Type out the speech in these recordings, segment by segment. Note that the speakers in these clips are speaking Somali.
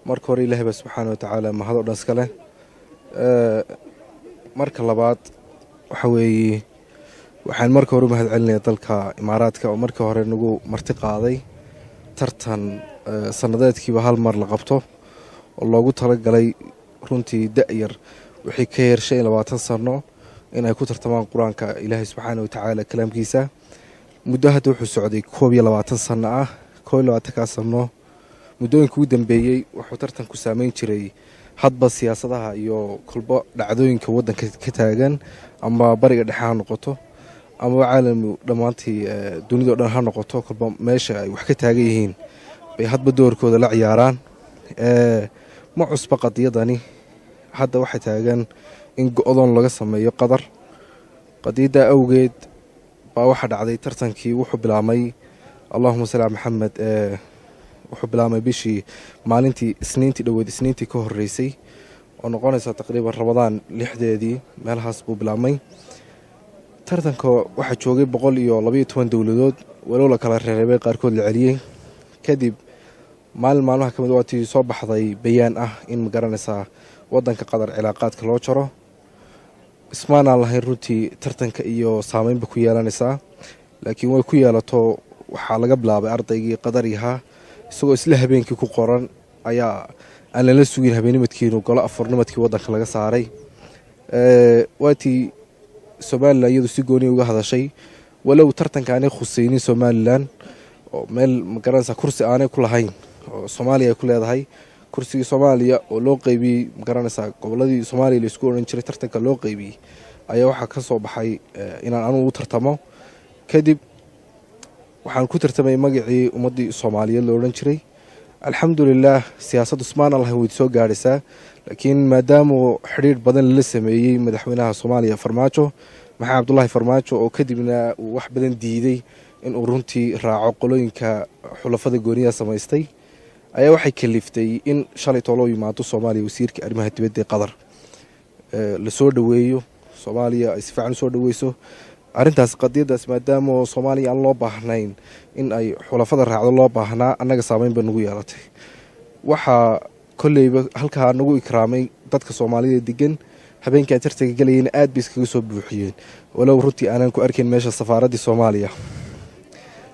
marka hore ilaahay subxaanahu wa tacaala mahad oo dhan iska leh marka labaad waxa weeye waxaan marka hore mahad celinayaa dalka imaaraadka oo markii hore nagu marti qaaday tartan sanadeedkiiba hal mar la qabto oo loogu talagalay runtii da'yar wixii ka yar 25 sano inay ku tartamaan quraanka ilaahay subxaanahu wa tacaala kalaamkiisa muddo hadda wuxuu socday 22 sano ah 22 sano muddooyinkii ugu dambeeyay wuxuu tartanku saameyn jiray hadba siyaasadaha iyo kulba dhacdooyinka waddanka ka taagan ama bariga dhexe ha noqoto ama caalami dhamaantii dunida oo dhan ha noqoto kulba meesha ay wax ka taagan yihiin bay hadba doorkooda la ciyaaraan ma cusba qadiyadani hadda waxa taagan in go'doon laga sameeyo qadar qadiyada awgeed baa waxa dhacday tartankii wuxuu bilaamay Allahumma salli ala Muhammad wuxuu bilaamay bishii maalintii isniintii dhaweed isniintii ka horeysay oo noqonaysa taqriiban Ramadaan 6deedii meelahaas buu bilaamay tartanka waxa joogay 112 dawladood walow la kala reebay qaarkood la celiyay kadib maalmaha kamid ah tii soo baxday bayaan ah in magaranaysa wadanka qadar cilaaqaadka loo jaro ismaana lahayn runtii tartanka iyo saameynba ku yeelanaysa laakiin way ku yeelato waxa laga bilaabay ardaygii qadariyaha isagoo isla habeenkii ku qoran ayaa aan la sugin habeenimidkiinu golo afarnimadkii wadanka laga saaray waatii Soomaaliland iyadu si gooni uga hadashay walow tartanka aanay khusaynin Soomaaliland oo meel magaranaysa kursi aanay ku lahayn oo Soomaaliya ay ku leedahay kursiga Soomaaliya oo loo qaybiyay magaranaysa goboladii Soomaaliya la isku oran jiray tartanka loo qaybiyay ayaa waxa ka soo baxay inaan anu u tartamo kadib waxaan ku tartamay magacii ummadii Soomaaliyeed loo oran jiray alxamdulillah siyaasadda Usmaan Allah way soo gaaraysaa laakiin maadaama xiriir badan la sameeyay madaxweynaha Soomaaliya Farmaajo Maxamed Abdullaahi Farmaajo oo kadibna uu wax badan diiday in uu runtii raaco qolooyinka xulafada gooniya samaystay ayaa waxay kaliftay in shalay toolo yimaado Soomaaliya wasiirka arrimaha dibadda ee Qatar la soo dhaweeyo Soomaaliya ay si fiican soo dhaweyso arintaas qadiyadaas maadaama Soomaaliya aan loo baahnayn in ay xulafada raacdo loo baahnaa annaga saameyn ba nagu yeelatay waxa koleyba halka nagu ikraamay dadka Soomaalida degan habeenkii tartanka galayeen aad bay iskaga soo buuxiyeen walow runtii aanan ku arkin meesha safaaradda Soomaaliya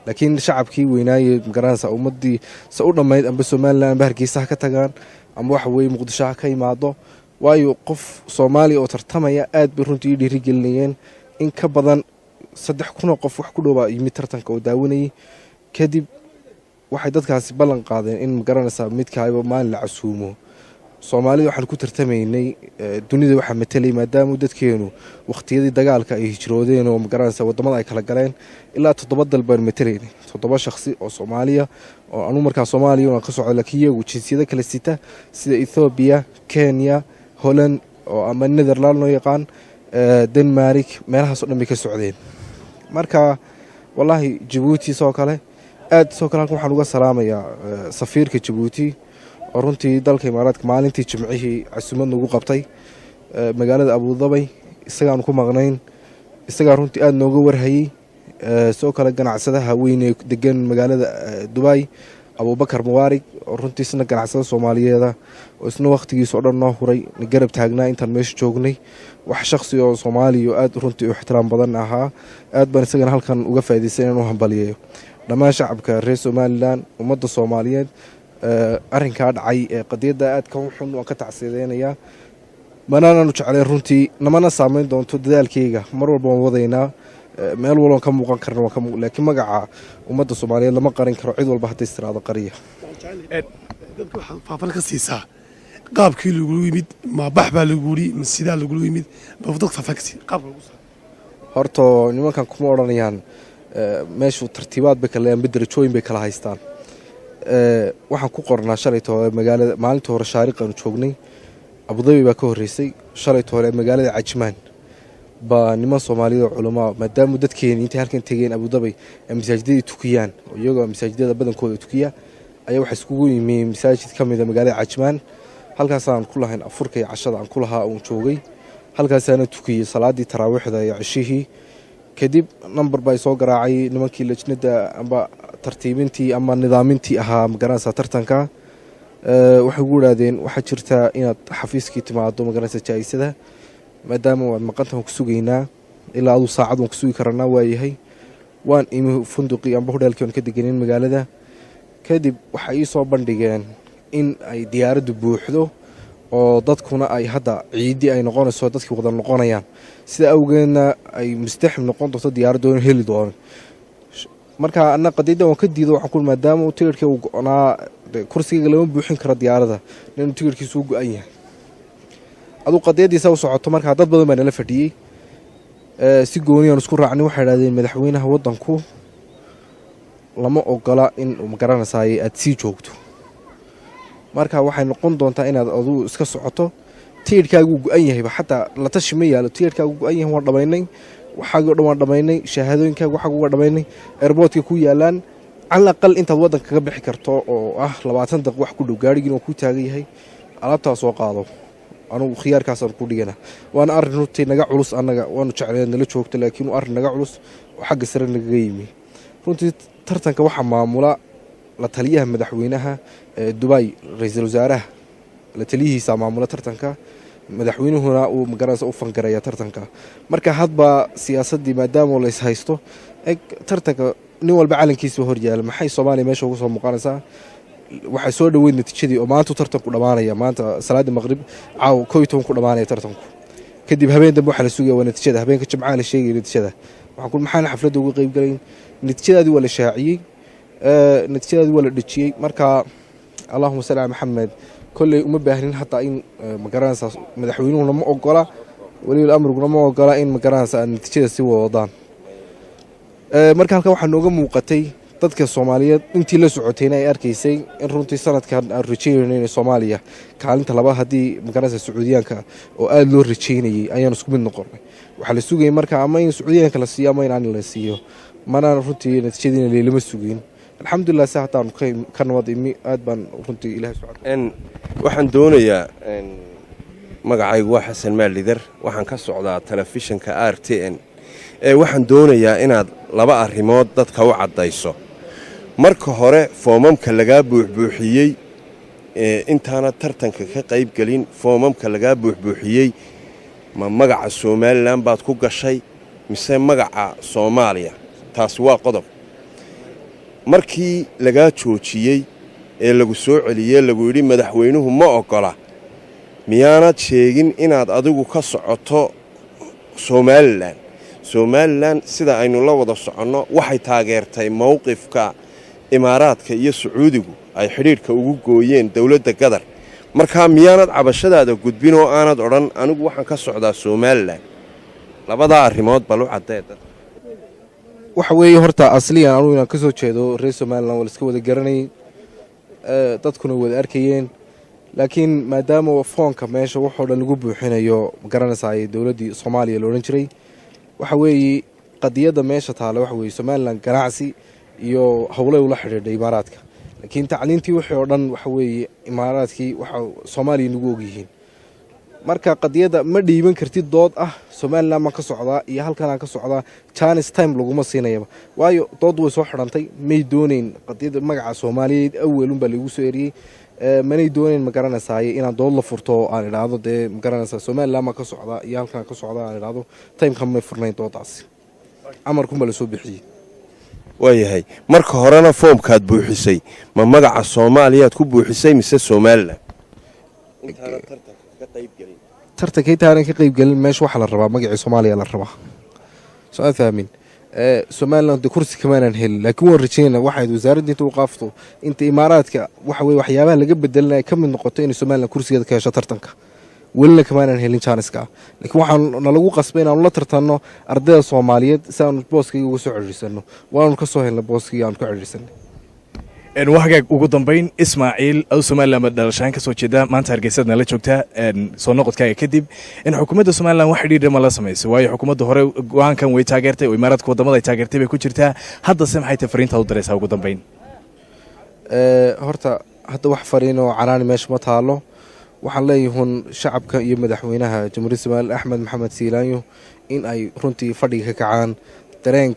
laakiin shacabkii weynaayay magaranaysa ummadii sa u dhameyd amba Soomaaliland amba Hargeysa ka tagaan amba wax weey Muqdisho ka yimaado waayo qof Soomaali oo tartamaya aad bay runtii dhiirigelinayeen in ka badan 3,000 qof wax ku dhawaa yimid tartanka oo daawanayay kadib waxay dadkaasi ballan qaadeen in magaranaysa midkaayba maalin la casuumo Soomaalida waxaan ku tartamaynay dunida waxa metelay maadaama dadkeenu waqtiyadii dagaalka ay hijroodeen oo magaranaysa wadamada ay kala galeen ilaa 7 dal baan metelaynay 7 shakhsi oo Soomaaliya oo anu markaa Soomaaliya oo ka socdo laakiin iyagu jinsiyada kala sita sida Ethiopia Kenya Holland oo ama Netherlands loo yaqaan Denmark meelahaas oo dhan ka socdeen marka wallahi Djibouti soo kale waxaan uga salaamayaa safiirka Djibouti oo runtii dalka Imaaraadka maalintii Jimcihii casuumad nagu qabtay magaalada Abu Dhabi isagaan ku maqnayn isaga runtii aad nooga warhayay soo kale ganacsadaha weyn ee degan magaalada Dubai Abu Bakar Muwarig oo runtii isna ganacsada Soomaaliyeed oo isna waqtigiisa oo dhan noo huray garab taagnaa intaan meesha joognay wax shakhsi oo Soomaali oo aad runtii u ixtiraam badan ahaa aad baan isagana halkan uga faa'iideysan inuu hambaliyeeyo dhammaan shacabka reer Somaliland ummadda Soomaaliyeed arrinka dhacay ee qadiyada aad ka xun oo ka tacsiideynaya manaan jeclay runtii namana saameyn doonto dadaalkayga mar walba waan wadaynaa meel walba ka muuqan karno laakiin magaca ummadda Soomaaliyeed lama qarin karo cid walba hadda istiraado qariya dadku waxa faafal ka siisaa qaabkii lagu yimid ma baxba lagu yiri ma sida lagu yimid bafdaq faafal ka siisaa qaabka lagu horto nimankan kuma oranayaan meeshu tartiibaad bay kala leeyaan darajooyin bay kala haystaan waxaan ku qornaa shalay toole magaalada maalinta hore shaariqan joognay Abu Dhabi baa ka horeysay shalay toole magaalada Cajmaan ba niman Soomaaliyeed culimo maadaama dadkeena inta halkan tageen Abu Dhabi masaajidada tukiyaan oo iyagoo masaajidada badankooda tukiya ayaa waxa iskugu yimid masaajid kamid ah magaalada Cajmaan halkaas aan ku lahayn afurka iyo cashada aan ku lahaa oo joogay halkaas aan tukiyay salaadii taraawiixda iyo cishihii kadib number bay soo garaacay nimankii lajnada amba tartiibintii ama nidaamintii ahaa magaranaysa tartanka waxay ugu yidhaahdeen waxaa jirtaa inaad xafiiskii timaado magaranaysa jaa-isada maadaama waad maqantahan ku sugaynaa ilaa aduu saacad waan ku sugi karanaa waayahay waan imi funduqii amba hodheelkii aan ka deganin magaalada kadib waxay ii soo bandhigeen in ay diyaaraddu buuxdo oo dadkuna ay hadda ciidii ay noqonayso dadkii wada noqonayaan sida awgeedna ay mustaxim noqon doonto diyaaraddu in heli doono marka ana qadiyada waan ka diido waxaan ku maadaama uu tigirhkii uu go-naa kursiga lama buuxin karo diyaaradda inuu tigirhkiisu u go-an yahay aduu qadiyadiisa u socoto markaa dad badan baa nala fadhiyey si gooniyaan isku raacnay waxay idhahdeen madaxweynaha waddanku lama ogola in magaranaysaay aad sii joogto marka waxay noqon doontaa inaad aduu iska socoto tigirhkaagu go-an yahayba xataa la tashi ma yaalo tigirhkaagu go-an yahay waan dhamaynay waxaagii o dhan waan dhamaynay shahaadooyinkaaga waxaaga waa dhamaynay airboortka ku yaalaan calal aqal intaad waddanka kaga bixi karto oo ah 20 daqiiq wax ku dhow gaarigiina waa ku taagan yahay alaabtaa soo qaado anugu khiyaarkaasaan ku dhigana waana arrin runtii naga culus annaga waanu jecleen nala joogto laakiin waa arrin naga culus oo xagga sare nagaga yimi runtii tartanka waxaa maamula la taliyaha madaxweynaha Dubai ra'iisul wasaaraha la taliyihiisa maamula tartanka madaxweynuhuna uu magaranaysa u fangaraya tartanka marka hadba siyaasadii maadaama la is haysto tartanka nin walba calankiisa hor yaala maxay Soomaaliya meesha ugu soo muuqanaysaa waxay soo dhaweyd natiijadii oo maanta tartanku dhamaanaya maanta salaada maqrib caaw 12 ku dhamaanaya tartanku kadib habeen dambe waxa la sugaya natiijada habeenka jimcaha la sheegay natiijada waxaan ku maxaan xafladda uga qayb galay natiijadaadii waa la shaaciyay natiijadaadii waa la dhijiyay marka Allahumma salli ala Muhammad kulli uma baahnin hatta in magaranaysa madaxweynuhu ma ogola wali amriguna ma ogola in magaranaysa natiijada si wadaan marka halka waxa nooga muuqatay dadka Soomaaliyeed intii la socotayna ay arkaysay in runtii sanadkan aan rajeynayno Soomaaliya kaalinta labaad hadii magaranaysa Sacuudiyaanka oo aad loo rajeynayay ayaan isku mid noqonay waxa la sugay marka ama in Sacuudiyaanka la siiyo ama in aan la siiyo mana runtii natiijadiina leelama sugin alxamdulillah saataan ka nabad imi aad baan runtii Ilaahay subhanahu waxaan doonayaa magacaygu waa Xasan Maalidar waxaan ka socdaa telefishinka RTN waxaan doonayaa inaad laba arrimood dadka u cadayso marka hore foomamka laga buuxbuuxiyay intaana tartanka ka qayb galin foomamka laga buuxbuuxiyay ma magaca Soomaaliland baad ku gashay mise magaca Soomaaliya taas waa qodob markii laga joojiyay ee lagu soo celiyay lagu yiri madaxweynuhu ma ogola miyaanad sheegin inaad adigu ka socoto Soomaaliland sida aynu la wada soconno waxay taageertay mowqifka Imaaraadka iyo Sacuudigu ay xiriirka ugu gooyeen dawladda Qatar marka miyaanad cabashadaada gudbin oo aanad oran anigu waxaan ka socdaa Soomaaliland labada arrimood bal u cadeed waxa weeye horta asliyan anigu inaan ka soo jeedo reer Soomaaliland wala iska wada garanay dadkuna wada arkayeen laakiin maadaama foonka meesha wuxuu dhan lagu buuxinayo magaranaysaa dawladii Soomaaliya loo oran jiray waxa weeye qadiyada meesha taalo waxa weeye Soomaaliland ganacsi iyo hawlay ula xiriiray Imaaraadka laakiin tacliintii wixii oo dhan waxa weeye Imaaraadkii waxa Soomaaliya nagu ogyihiin marka qadiyada ma dhiiban kartid dood ah Soomaaliland ma ka socdaa iyo halkan ka socdaa Chinese time laguma siinayba waayo dood way soo xirantay may dooneen qadiyada magaca Soomaaliyeed awalun baa lagu soo eriyay manay dooneen magaranaysaa inaan dood la furto aan iraado magaranaysaa Soomaaliland ma ka socdaa iyo halkan ka socdaa aan iraado time kan ma furnayn doodaas amarku ma la soo bixiyay waayahay marka horena foomkaad buuxisay ma magaca Soomaaliyaad ku buuxisay mise Soomaaliland intaana tartanka ka qayb galin tartankay taaran ka qayb galin meesha waxa la rabaa magaca Soomaaliya la rabaa soo fahmin Soomaaliland kursi kamaan hel laakiin waan rajeynaa waxay wasaaradda inta u qaafto inta Imaaraadka waxa way waxyaabaha laga bedelnaa ka mid noqoto in Soomaaliland kursigeeda ka hesho tartanka wala kamaan helin Janiska laakiin waxaan nalagu qasbay inaan la tartanno ardayda Soomaaliyeed saan booskiga uga soo ciriirsano waan ka soo helnay booskiga aan ku ciriirsanay وحاجة وجودن بين إسماعيل أو سومال لما درشان كسوة كده ما أنت هرجسدنا لا شوكتها صنقت كاي كدب إن حكومة السومال لما واحد يدري ما لا سميس وهي حكومة ظهر وعن كان ويتاجرته وإمارات كودا ما يتاجرته بكوشرتها هذا سمح يتفرين تاو درسها وجودن بين هرتا هذا واحد فرينه عنان مش مطالو وحلي هون شعب يمدحوينها جمهورية السومال أحمد محمد سيلانيو إن أي رنتي فريق كعان ترين